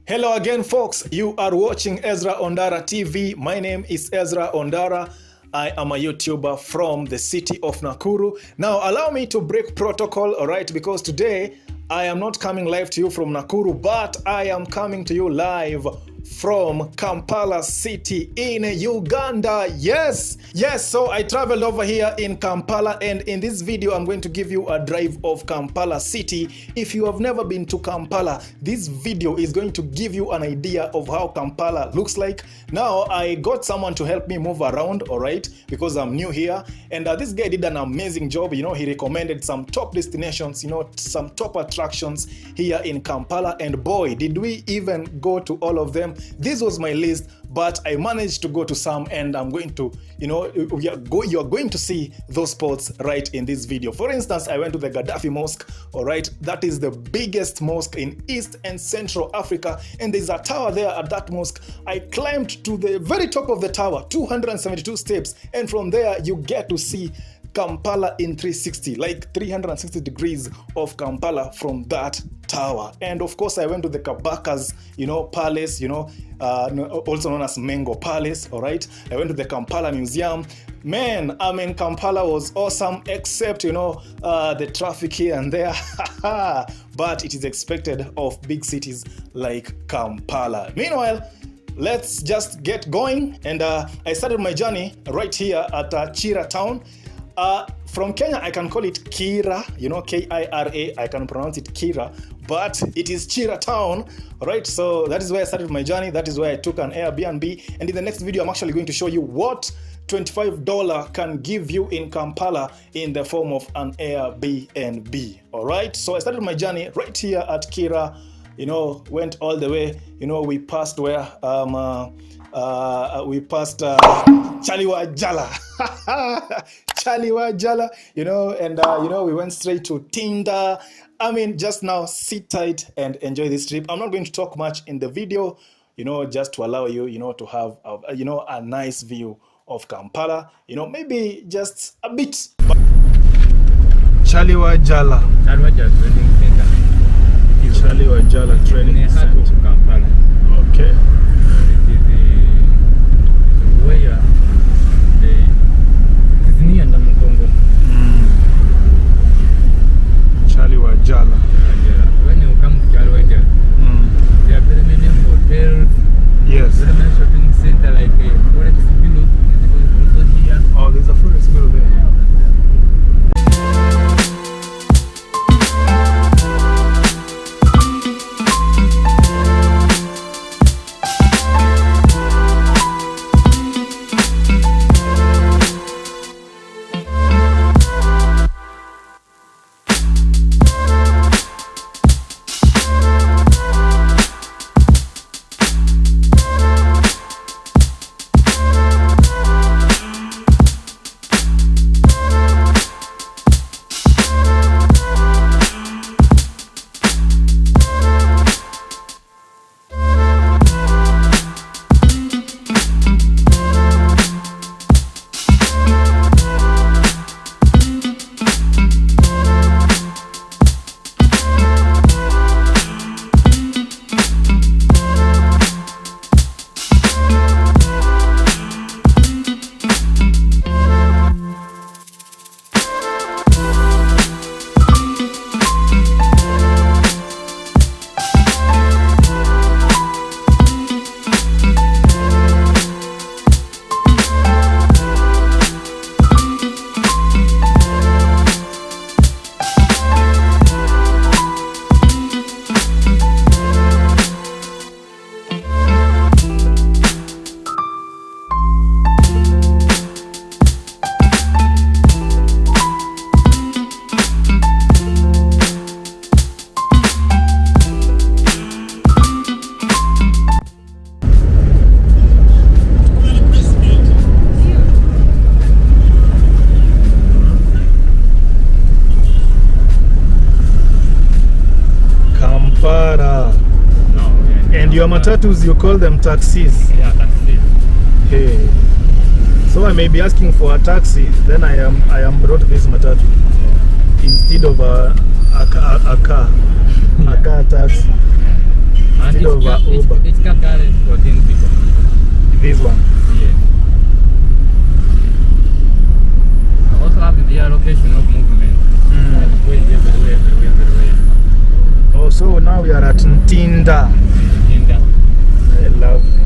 Hello again, folks. You are watching EZRA ONDARA TV. My name is EZRA ONDARA. I am a YouTuber from the city of Nakuru. Now, allow me to break protocol, all right? Because today, I am not coming live to you from Nakuru, but I am coming to you live from Kampala City in Uganda. Yes, so I traveled over here in Kampala, and in this video I'm going to give you a drive of Kampala City. If you have never been to Kampala, this video is going to give you an idea of how Kampala looks like. Now, I got someone to help me move around, all right, because I'm new here, and this guy did an amazing job. You know, he recommended some top destinations, you know, some top attractions here in Kampala, and boy, did we even go to all of them. This was my list, but I managed to go to some, and I'm going to, you know, you're going to see those spots right in this video. For instance, I went to the Gaddafi Mosque, all right? That is the biggest mosque in East and Central Africa, and there's a tower there at that mosque. I climbed to the very top of the tower, 272 steps, and from there you get to see Kampala in 360, like 360 degrees of Kampala from that tower. And of course, I went to the Kabaka's, you know, palace, you know, also known as Mengo Palace, all right? I went to the Kampala Museum. Man, I mean, Kampala was awesome, except, you know, the traffic here and there. But it is expected of big cities like Kampala. Meanwhile, let's just get going. And I started my journey right here at Chira town. From Kenya, I can call it Kira, you know, K-I-R-A, I can pronounce it Kira, but it is Chira town, right? So that is where I started my journey. That is where I took an Airbnb. And in the next video, I'm actually going to show you what $25 can give you in Kampala in the form of an Airbnb, all right? So I started my journey right here at Kira, you know, went all the way, you know, we passed where, we passed Chaliwa Jala. Chaliwa Jala, you know, and you know, we went straight to Tinda. I mean, just now sit tight and enjoy this trip. I'm not going to talk much in the video, you know, just to allow you, you know, to have you know, a nice view of Kampala, you know, maybe just a bit. Chaliwa Jala. Chaliwa Jala Training Center. Chaliwa Jala Training Center. Kampala. Okay. Chaliwa Jala. When you come to Chaliwa Jala, there are very many hotels. Yes. Very many shopping center like Forest Below is also here. Oh, there's a Forest Below there. And your matatus, you call them taxis? Yeah, taxis. Hey. So I may be asking for a taxi, then I am brought this matatu instead of a car taxi. And instead of Uber. each car carries 14 people. This one. Yes. I also have the location of movement. Like going everywhere. Oh, so now we are at Ntinda. And I love it.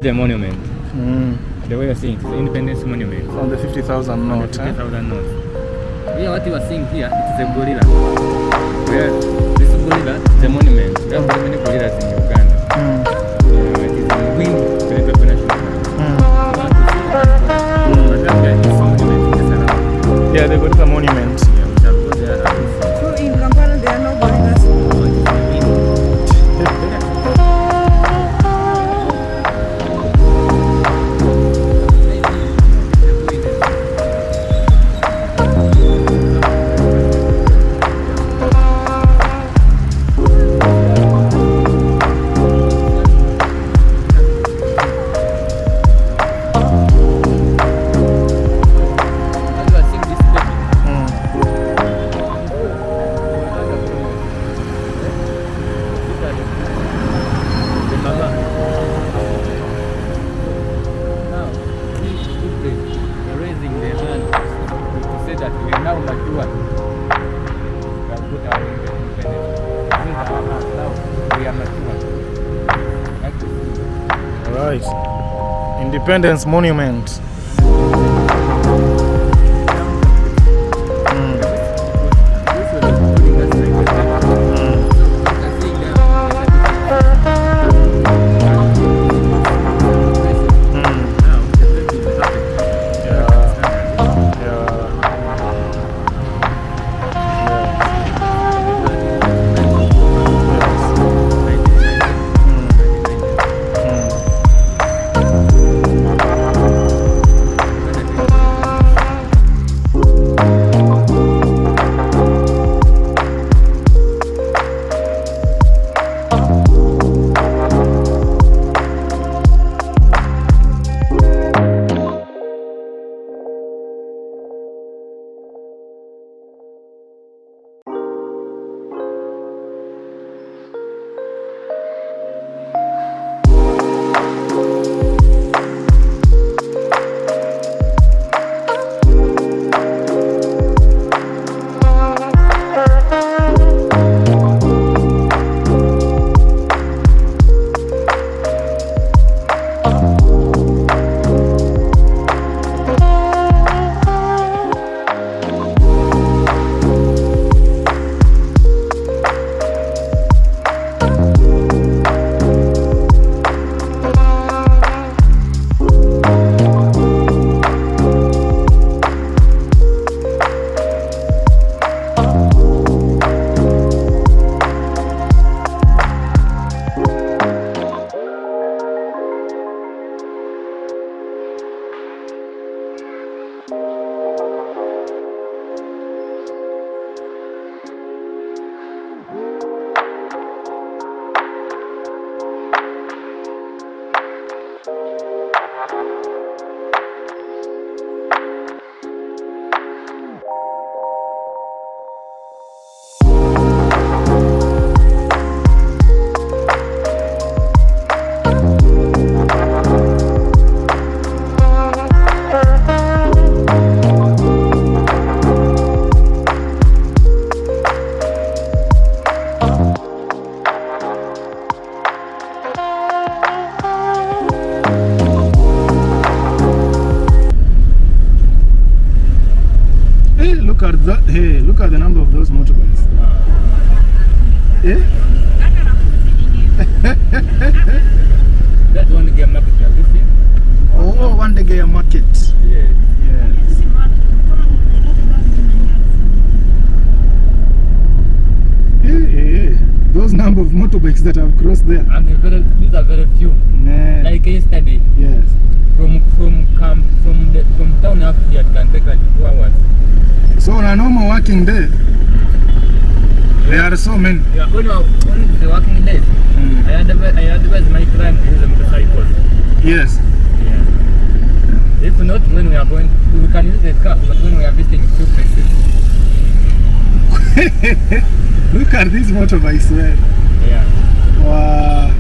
The monument. The way you're seeing it is the Independence Monument. On the 50,000 note. 50,000 notes. Here, what you are seeing here, it is a gorilla. Where this gorilla is a monument. We have very many gorillas in Uganda. It is on wing to the Kampala National Mosque. Yeah, they got the monument. Yeah, we shall go there and see. So in Kampala there are no gorillas? Oh, it is a wing. Right. Independence Monument. Look at that. Hey, look at the number of those motorbikes. Yeah? That's one day market. Oh, one day market. Yeah. Yes. Hey, those number of motorbikes that have crossed there. And these are very few. Nah. Like yesterday. Yes. From town up here, it can take like 2 hours. So on a normal working day, there are so many. Yeah, on the working days, I advise my client to use a motorcycle. Yes. Yeah. If not, when we are going, we can use the car, but when we are visiting 2 places. Look at these motorbikes there. Yeah. Wow.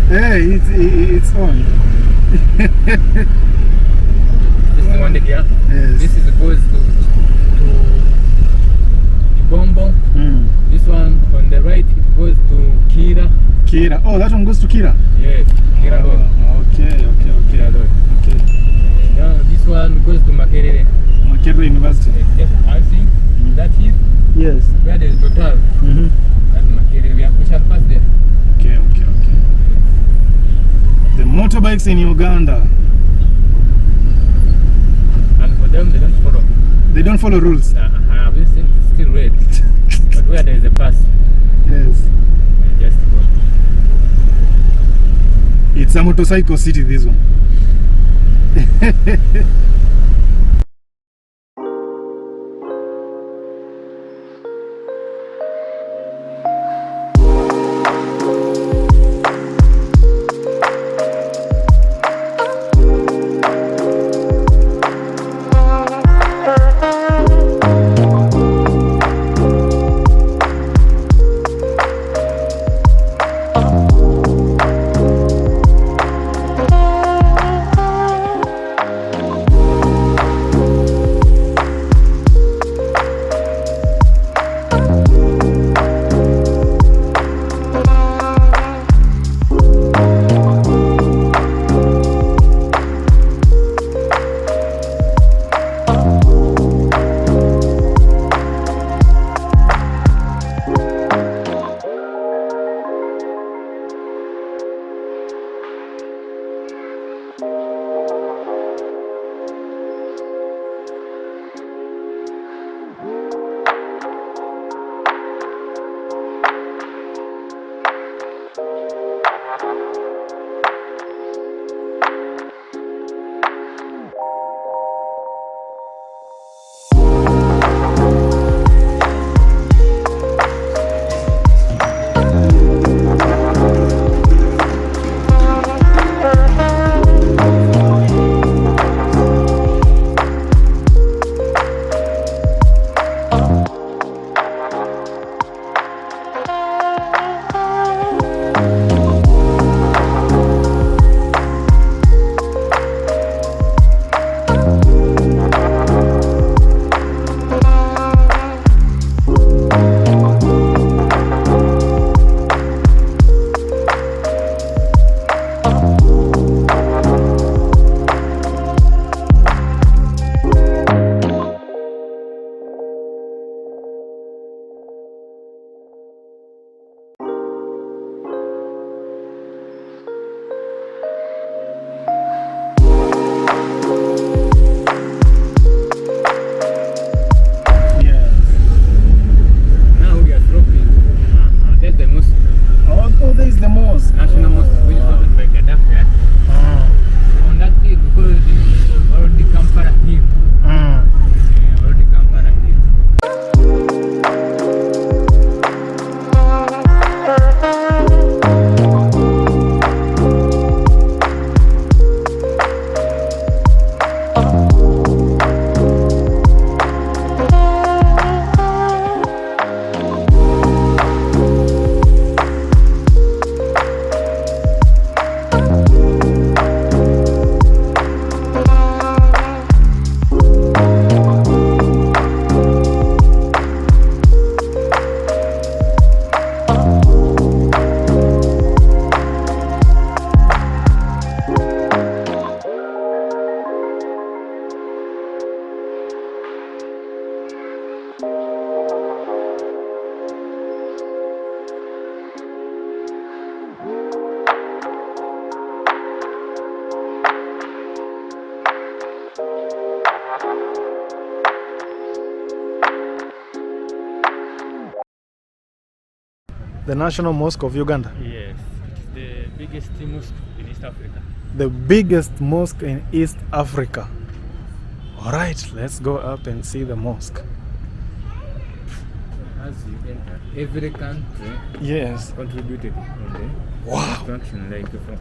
Hey, it's on. This is one day here. Yes. This is goes to Bombo. This one on the right, it goes to Kira. Kira. Oh, that one goes to Kira? Yes, Kira Road. Okay. Kira Road. Okay. Now this one goes to Makerere. Makerere University. I think that is Yes. where there is Total. That's Makerere. We shall pass there. Okay. The motorbikes in Uganda. And for them, they don't follow. They don't follow rules. I've seen it's still red. But where there is a pass, Yes. they just go. It's a motorcycle city, this one. National Mosque, which is opened by Gaddafi. On that hill, we call it already Kampala Hill. Already Kampala Hill. The National Mosque of Uganda. Yes, it is the biggest mosque in East Africa. The biggest mosque in East Africa. Alright, let's go up and see the mosque. As you enter, every country Yes. contributed on the Wow. construction, like from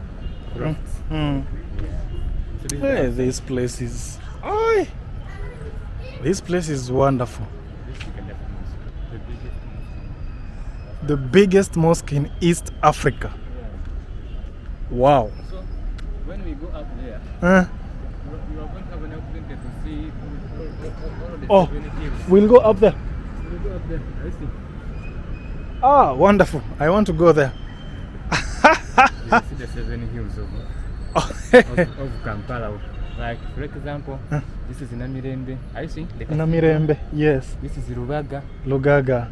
crafts. So this Hey, is this place is. Oi! This place is wonderful. this is Gaddafi Mosque, the biggest mosque. The biggest mosque in East Africa. Wow. So when we go up there, Huh? you are going to have an opportunity to see all the Oh, 70 caves. we'll go up there. We'll go up there. Let's see. Ah, wonderful. I want to go there. see the 7 hills of Kampala. Like, for example, this is Namirembe. Are you seeing? Namirembe, yes. This is Lubaga. Lugaga.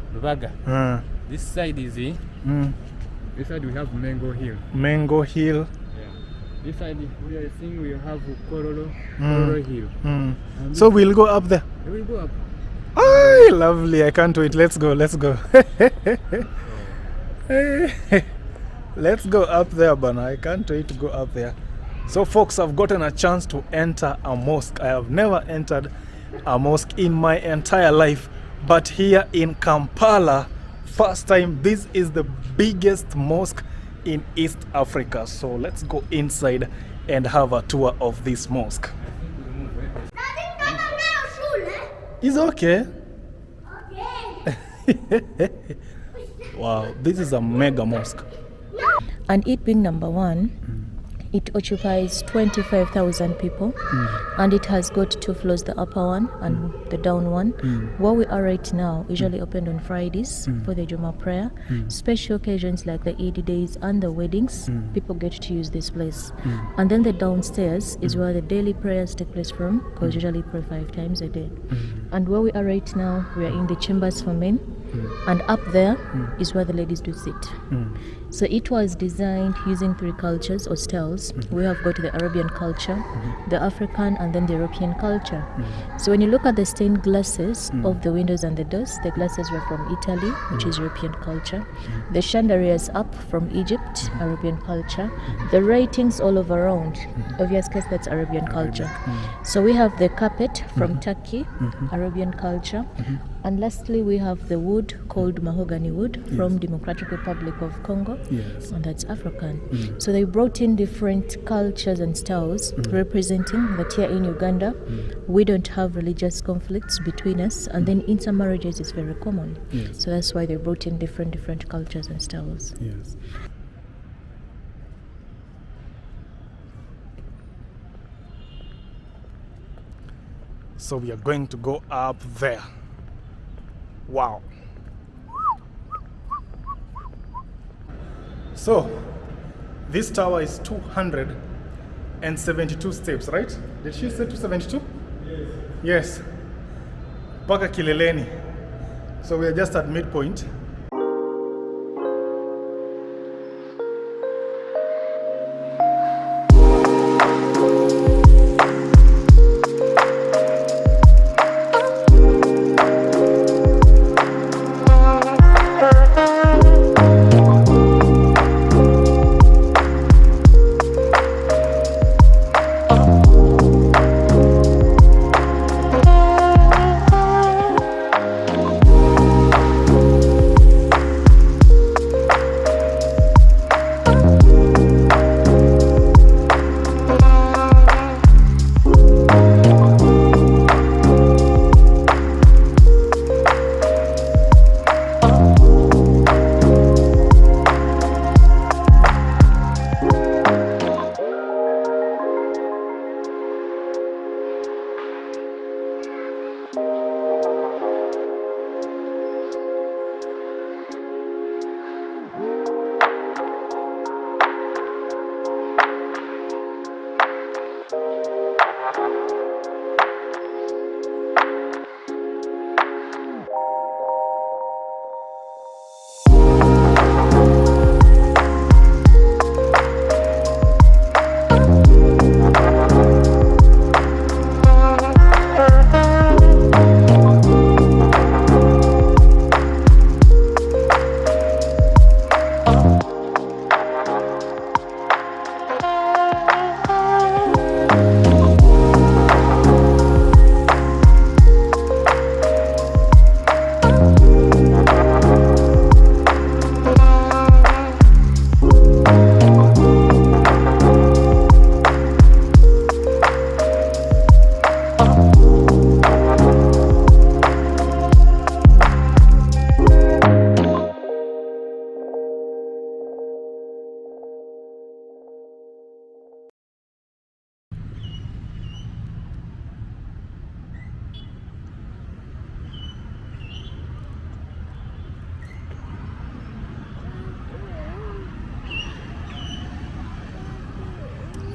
This side is this side we have Mango Hill. Mango Hill. Yeah. This side we are seeing we have Kororo Hill. And So we'll go up there. we will go up. Oh, lovely. I can't wait. Let's go. Let's go up there, Bana. I can't wait to go up there. So folks, I've gotten a chance to enter a mosque. I have never entered a mosque in my entire life, but here in Kampala, first time. This is the biggest mosque in East Africa. So let's go inside and have a tour of this mosque. It's okay. Wow, this is a mega mosque. And it being number one, it occupies 25,000 people, and it has got 2 floors, the upper one and the down one. Where we are right now, usually opened on Fridays for the Juma prayer. Special occasions like the Eid days and the weddings, people get to use this place. And then the downstairs is where the daily prayers take place from, because usually pray 5 times a day. And where we are right now, we are in the chambers for men, and up there is where the ladies do sit. So it was designed using 3 cultures or styles. We have got the Arabian culture, the African, and then the European culture. So when you look at the stained glasses of the windows and the doors, the glasses were from Italy, which is European culture. The chandeliers up from Egypt, Arabian culture. The writings all over around, obvious case that's Arabian culture. So we have the carpet from Turkey, Arabian culture. And lastly, we have the wood called mahogany wood from Democratic Republic of Congo, and that's African. So they brought in different cultures and styles, representing that here in Uganda, we don't have religious conflicts between us, and then intermarriages is very common. So that's why they brought in different cultures and styles. Yes. So we are going to go up there. Wow. So this tower is 272 steps, right? Did she say 272? Yes. Paka kileleni. So we are just at midpoint.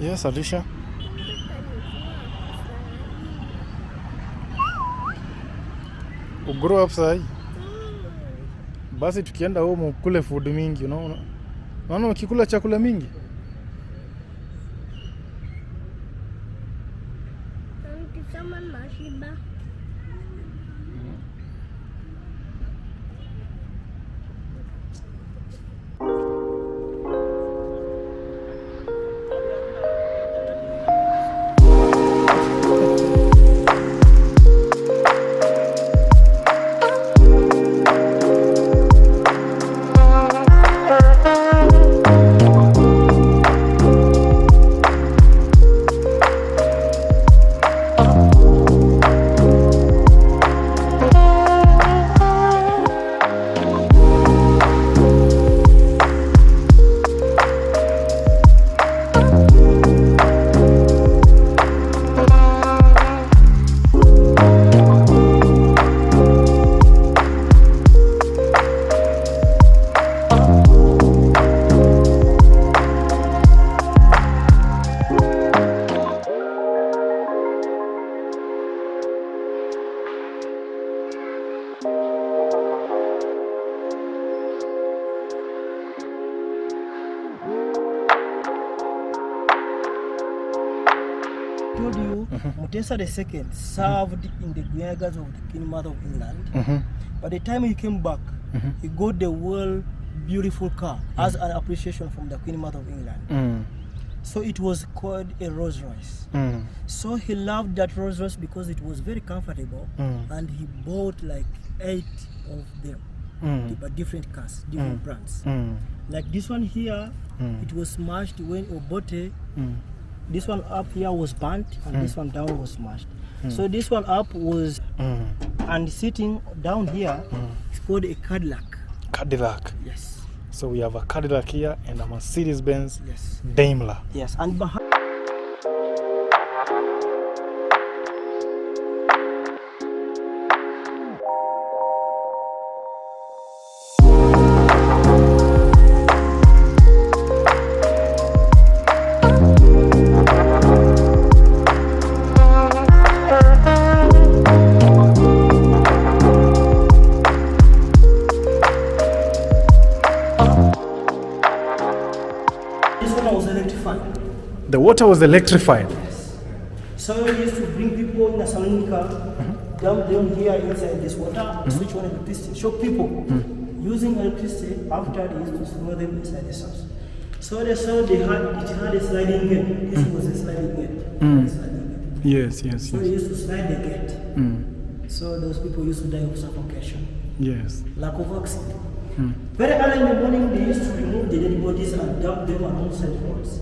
Yes, Alicia. Grow up sahi. Basi tukienda home kule food mingi, unaona? Unaona ukikula chakula mingi? Nikisema nashiba. Told you Mutesa II served in the Guyagas of the Queen Mother of England. By the time he came back, he got the world beautiful car as an appreciation from the Queen Mother of England. So it was called a Rolls Royce. So he loved that Rolls Royce because it was very comfortable, and he bought like 8 of them, but different cars, different brands. Like this one here, it was smashed when Obote. This one up here was burnt, and this one down was smashed. So this one up was, and sitting down here, it's called a Cadillac. Cadillac. Yes. So we have a Cadillac here and a Mercedes-Benz Yes. Daimler. Yes, and behind. Was electrified. The water was electrified. So we used to bring people in a Salonika down here inside this water, switch on electricity, shock people using electricity after they used to throw them inside the source. So they saw it had a sliding gate. This was a sliding gate. Yes. So they used to slide the gate. So those people used to die of suffocation. Yes. Lack of oxygen. Very early in the morning, they used to remove the dead bodies and dump them alongside roads.